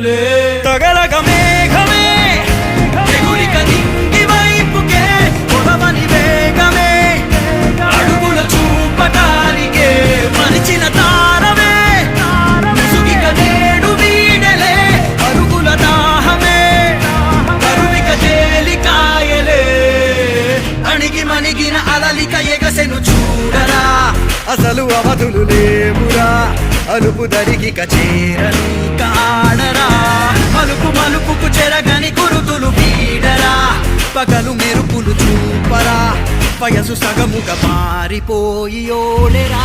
కనులే తగలగ మేఘమే ఎగురిక నింగి వైపుకే పొడవని వేగమే అడుగుల చూపటానికే మరిచిన తారమే ముసుగిక నేడు వీడలే అరుగుల దాహమే కరువిక తేలికాయలే అణిగి మణిగిన అలలిక ఎగసెను చూడరా అసలు అవధులు లేవురా అలుపు దరిగిక చేరని కాడరా మలుపు మలుపుకు చెరగని గురుతులు వీడరా పగలు మెరుపులు చూపరా వయసు సగముగా మారిపోయి ఓడెరా